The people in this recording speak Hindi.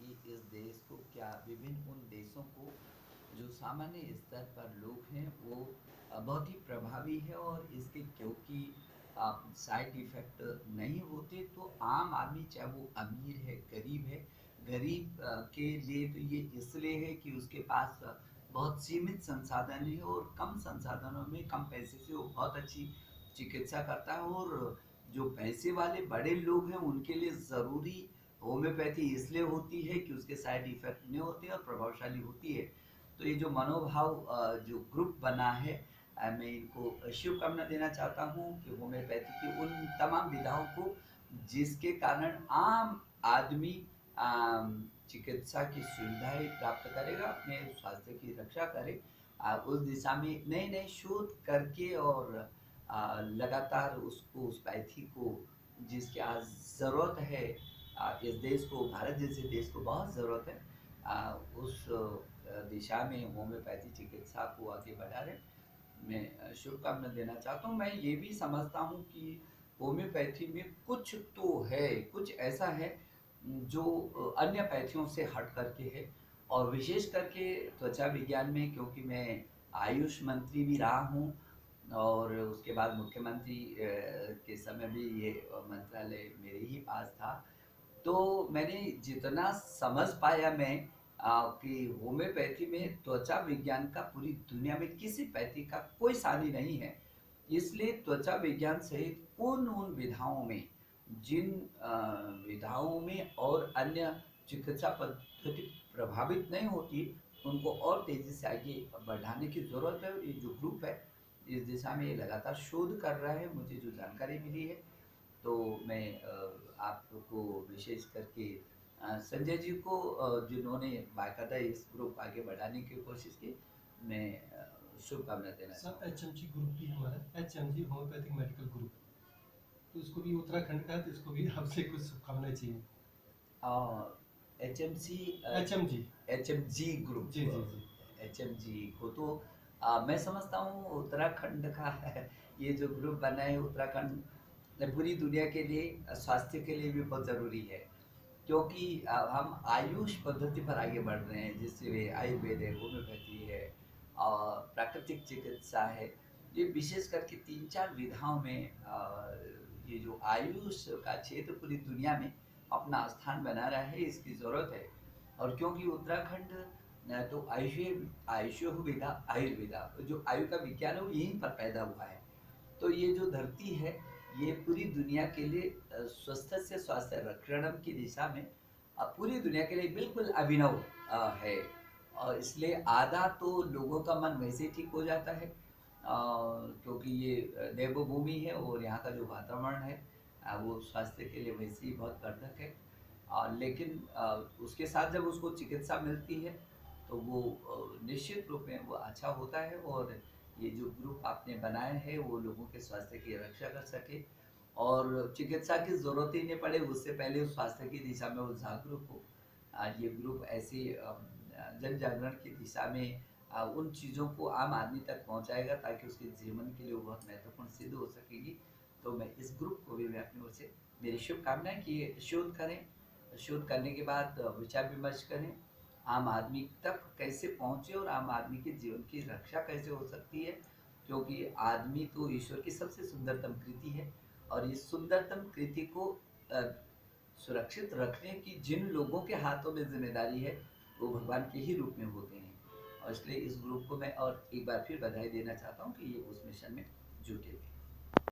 कि इस देश को क्या विभिन्न उन देशों को जो सामान्य स्तर पर लोग हैं वो बहुत ही प्रभावी है और इसके क्योंकि साइड इफ़ेक्ट नहीं होते तो आम आदमी चाहे वो अमीर है गरीब है, गरीब के लिए तो ये इसलिए है कि उसके पास बहुत सीमित संसाधन है और कम संसाधनों में कम पैसे से वो बहुत अच्छी चिकित्सा करता है। और जो पैसे वाले बड़े लोग हैं उनके लिए ज़रूरी होम्योपैथी इसलिए होती है कि उसके साइड इफ़ेक्ट नहीं होते और प्रभावशाली होती है। तो ये जो मनोभाव जो ग्रुप बना है, मैं इनको शुभकामना देना चाहता हूँ कि होम्योपैथी की उन तमाम विधाओं को जिसके कारण आम आदमी चिकित्सा की सुविधाएं प्राप्त करेगा, अपने स्वास्थ्य की रक्षा करे, उस दिशा में नए नए शोध करके और लगातार उसको उस पैथी को जिसकी आज ज़रूरत है, इस देश को, भारत जैसे देश को बहुत ज़रूरत है, उस दिशा में होम्योपैथी चिकित्सा को आगे बढ़ा रहे, मैं शुभकामना देना चाहता हूँ। मैं ये भी समझता हूँ कि होम्योपैथी में कुछ तो है, कुछ ऐसा है जो अन्य पैथियों से हट करके है। और विशेष करके त्वचा विज्ञान में, क्योंकि मैं आयुष मंत्री भी रहा हूँ और उसके बाद मुख्यमंत्री के समय भी ये मंत्रालय मेरे ही पास था, तो मैंने जितना समझ पाया मैं कि होम्योपैथी में त्वचा विज्ञान का पूरी दुनिया में किसी पैथी का कोई सानी नहीं है। इसलिए त्वचा विज्ञान सहित उन उन विधाओं में, जिन विधाओं में और अन्य चिकित्सा पद्धति प्रभावित नहीं होती, उनको और तेजी से आगे बढ़ाने की ज़रूरत है। ये जो ग्रुप है इस दिशा में ये लगातार शोध कर रहा है, मुझे जो जानकारी मिली है। तो मैं आपको विशेष करके संजय जी को, जिन्होंने बाकायदा इस ग्रुप को आगे बढ़ाने की कोशिश की, मैं शुभकामना देना सर चाहूँगा। HMG ग्रुप भी हमारा HMG होम्योपैथिक मेडिकल ग्रुप, तो इसको भी उत्तराखंड का है, तो इसको भी आपसे कुछ शुभकामनाएं चाहिए। H M C HMG। H M G G group, जी जी। एच एम जी को तो मैं समझता हूँ उत्तराखंड का है। ये जो ग्रुप बना है उत्तराखंड पूरी दुनिया के लिए, स्वास्थ्य के लिए भी बहुत ज़रूरी है, क्योंकि हम आयुष पद्धति पर आगे बढ़ रहे हैं, जिससे आयुर्वेद है, होम्योपैथी है और प्राकृतिक चिकित्सा है। ये विशेष करके तीन चार विधाओं में ये जो आयुष का क्षेत्र पूरी दुनिया में अपना स्थान बना रहा है, इसकी ज़रूरत है। और क्योंकि उत्तराखंड तो आयुषो विधा आयुर्वेदा, जो आयु का विज्ञान है वो यहीं पर पैदा हुआ है। तो ये जो धरती है ये पूरी दुनिया के लिए स्वस्थ से स्वास्थ्य रक्षणम की दिशा में पूरी दुनिया के लिए बिल्कुल अभिनव है। और इसलिए आधा तो लोगों का मन वैसे ही ठीक हो जाता है, क्योंकि ये देवभूमि है और यहाँ का जो वातावरण है वो स्वास्थ्य के लिए वैसे ही बहुत वर्धक है। लेकिन उसके साथ जब उसको चिकित्सा मिलती है तो वो निश्चित रूप में वो अच्छा होता है। और ये जो ग्रुप आपने बनाया है वो लोगों के स्वास्थ्य की रक्षा कर सके और चिकित्सा की ज़रूरत ही नहीं पड़े, उससे पहले उस स्वास्थ्य की दिशा में वो जागरूक हो। ये ग्रुप ऐसे जन जागरण की दिशा में उन चीज़ों को आम आदमी तक पहुंचाएगा ताकि उसके जीवन के लिए वो बहुत महत्वपूर्ण सिद्ध हो सकेगी। तो मैं इस ग्रुप को भी मैं अपनी ओर से मेरी शुभकामनाएं कि ये शोध करें, शोध करने के बाद विचार विमर्श करें, आम आदमी तक कैसे पहुँचे और आम आदमी के जीवन की रक्षा कैसे हो सकती है, क्योंकि आदमी तो ईश्वर की सबसे सुंदरतम कृति है। और इस सुंदरतम कृति को अ, सुरक्षित रखने की जिन लोगों के हाथों में जिम्मेदारी है वो भगवान के ही रूप में होते हैं। और इसलिए इस ग्रुप को मैं और एक बार फिर बधाई देना चाहता हूँ कि ये उस मिशन में जुटे हुए हैं।